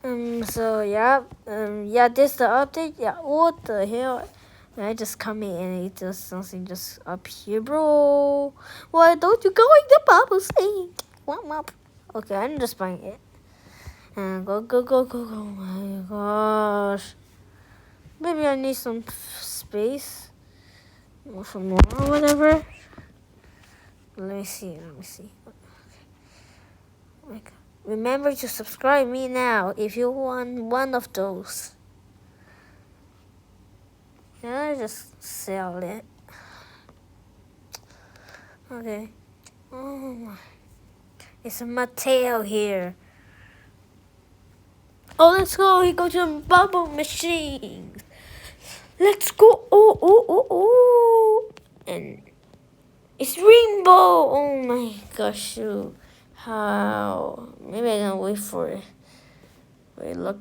So yeah, this the update. Yeah, what the hell? I just come in and it just something just up here, bro. Why don't you go in the bubble state? Womp. Okay, I'm just buying it. And go. Oh my gosh. Maybe I need some space or some more or whatever. Let me see. Like, remember to subscribe me now if you want one of those. Can I just sell it? Okay. Oh my. It's a Mateo here. Oh, let's go. We go to the bubble machine. Let's go. Oh. And it's rainbow. Oh my gosh. Shoot. How? Maybe I can wait for it. Wait, look.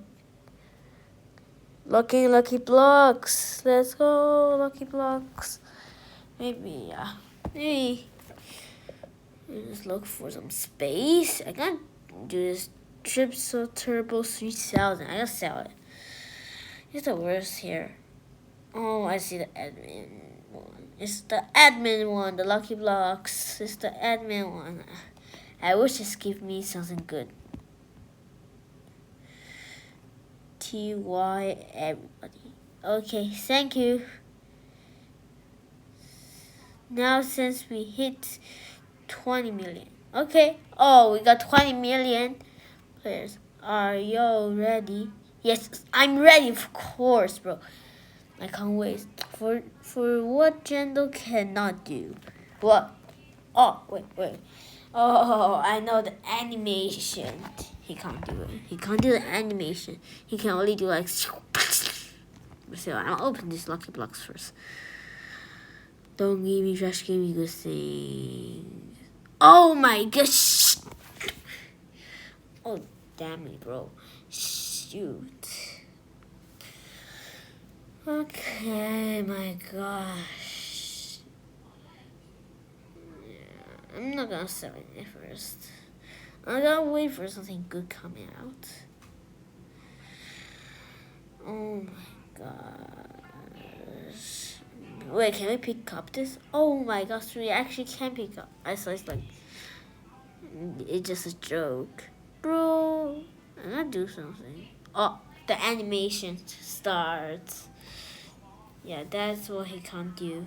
Lucky blocks. Let's go. Lucky blocks. Maybe, yeah. Maybe. Just look for some space. I can't do this Tripso Turbo 3000. I gotta sell it. It's the worst here. Oh, I see the admin one. It's the admin one, the Lucky Blocks. It's the admin one. I wish this give me something good. TY everybody. Okay, thank you. Now since we hit 20 million. Okay. Oh, we got 20 million players. Are you ready? Yes, I'm ready, of course, bro. I can't wait. For what Jendo cannot do. What? Oh, wait. Oh, I know the animation. He can't do it. He can't do the animation. He can only do like. So I'll open these Lucky Blocks first. Don't give me trash, give me good things. Oh my gosh. Oh, damn it, bro. Shoot. Okay, my gosh. Yeah, I'm not gonna sell it first. I'm gonna wait for something good coming out. Oh my gosh. Wait, can we pick up this? Oh my gosh, we actually can pick up. I saw it's like, it's just a joke. Bro, I'm gonna do something. Oh, the animation starts. Yeah, that's what he can't do.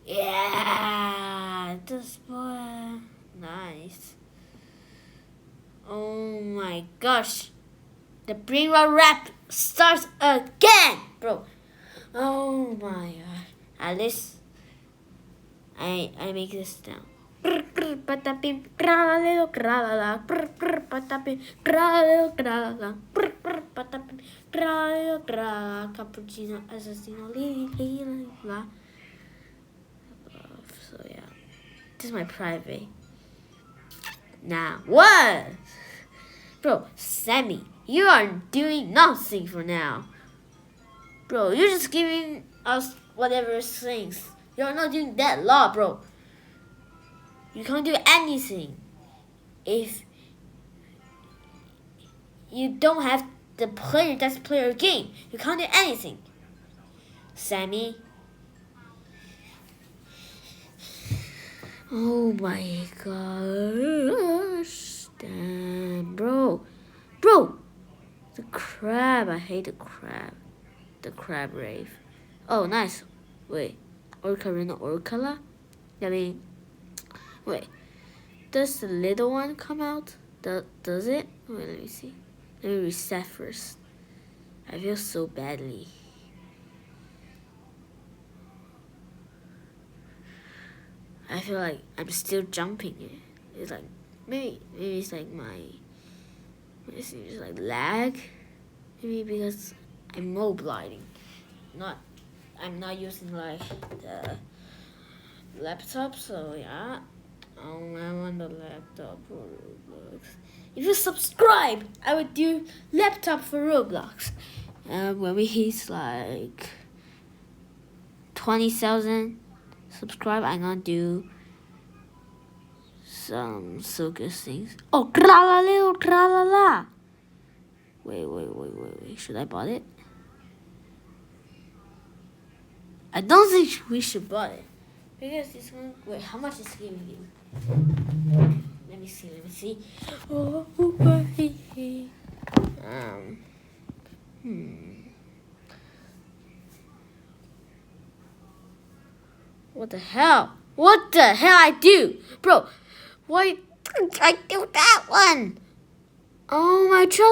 Yeah, this boy. Nice. Oh my gosh. The Brain Rot rap starts again, bro. Oh my god. At least I make this down. Cappuccino, assassino, so yeah, this is my private. Now what? Bro, Sammy, you are doing nothing for now. Bro, you're just giving us whatever things. You're not doing that lot, bro. You can't do anything. If you don't have the player that's play your game, you can't do anything. Sammy. Oh my gosh. Damn, bro. The crab. I hate the crab. The crab rave. Oh, nice. Wait. Orcarina Orcala? I mean, wait. Does the little one come out? Does it? Wait, let me see. Let me reset first. I feel so badly. I feel like I'm still jumping it. It's like maybe it's like it's like lag. Maybe because I'm mobilizing. I'm not using like the laptop, so yeah. I'm on the laptop for Roblox. If you subscribe, I would do laptop for Roblox. When we hit like 20,000 subscribe, I'm gonna do some circus things. Oh, tra-la-leo, tra-la-la. Wait. Should I buy it? I don't think we should buy it. Because this one, wait, how much is giving you? Let me see. Oh, What the hell? What the hell I do? Bro, why didn't I do that one? Oh my little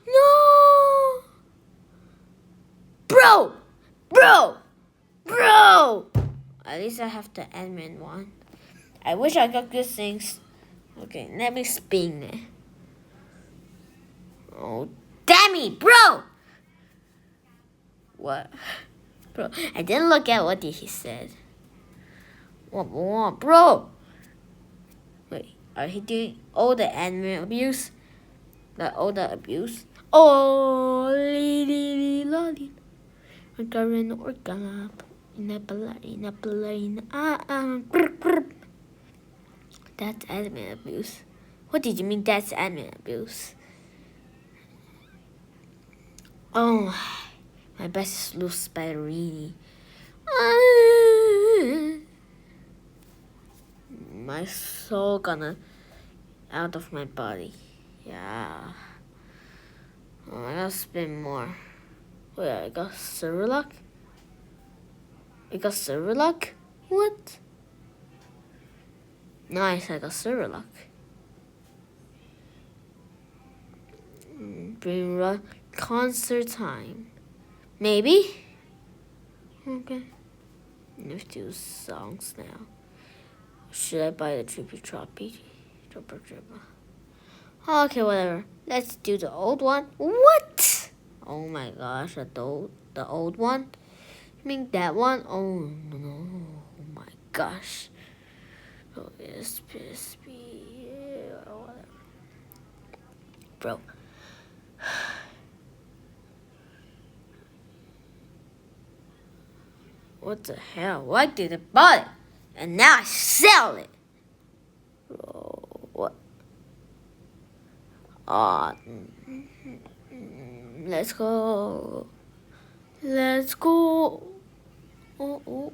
no. Bro. At least I have the admin one. I wish I got good things. Okay, let me spin it. Oh, damn it, bro! What? Bro, I didn't look at what he said. What, bro? Wait, are he doing all the admin abuse? All the abuse? Oh, lolly. That's admin abuse. What did you mean that's admin abuse? Oh, my best is loose Spiderini. My soul gonna out of my body. Yeah. Oh, I gotta spin more. Wait, I got Cerulach? What? Nice, I got Cerulach. Bring concert time. Maybe? Okay. Let's do songs now. Should I buy the Trippy Troppy? Okay, whatever. Let's do the old one. What? Oh my gosh, the old one? You mean that one? Oh no. Oh my gosh. Oh, yes, whatever. Bro. What the hell? Why did I buy it? And now I sell it. Bro, what? Let's go. Oh.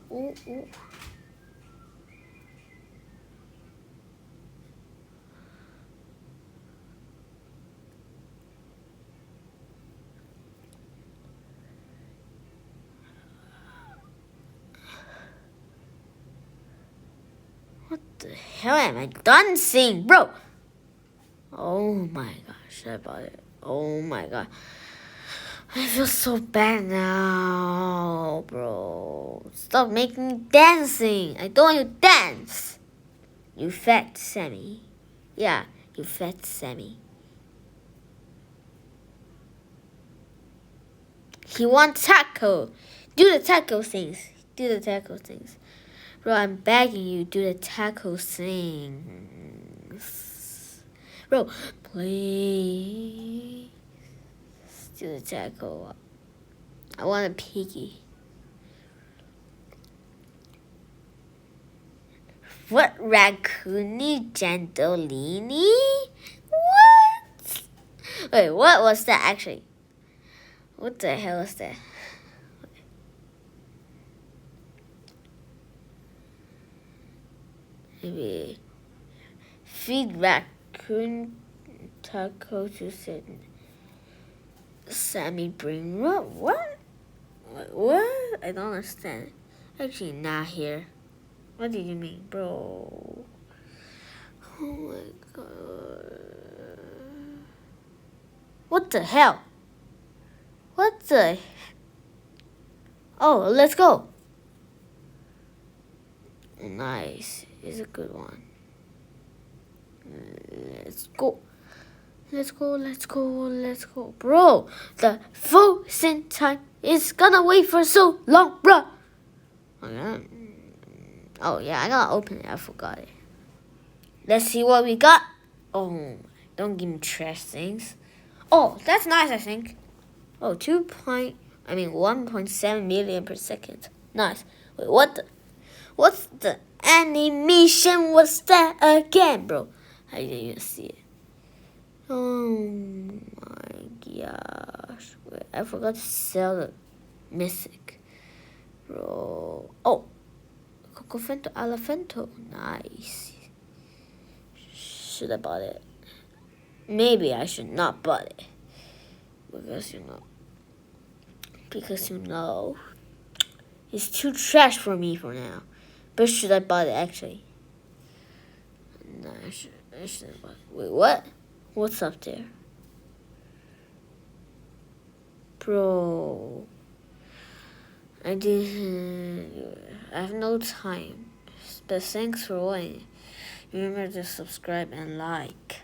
What the hell am I dancing, bro? Oh my gosh, I bought it. Oh my god. I feel so bad now, bro. Stop making me dancing. I don't want you to dance. You fat Sammy. Yeah, you fat Sammy. He wants taco. Do the taco things. Bro, I'm begging you, do the taco things. Bro, please. Do the taco. I want a piggy. What, Raccoony Gentolini? What? Wait, what was that actually? What the hell is that? Maybe feed raccoon taco to Sydney. Sammy bring what? What? I don't understand. Actually, not here. What do you mean, bro? Oh my god. What the hell? What the? Oh, let's go. Nice. It's a good one. Let's go. Bro, the frozen time is gonna wait for so long, bro. Oh yeah, I gotta open it. I forgot it. Let's see what we got. Oh, don't give me trash things. Oh, that's nice, I think. Oh, 1.7 million per second. Nice. Wait, what's the animation was that again, bro? I didn't even see it. Oh my gosh. Wait, I forgot to sell the Mythic. Bro. Oh. Cocofento Alafento. Nice. Should I bought it? Maybe I should not buy it. Because you know. It's too trash for me for now. But should I buy it actually? No, I shouldn't buy it. Wait, what? What's up there? Bro. I have no time. But thanks for watching. Remember to subscribe and like.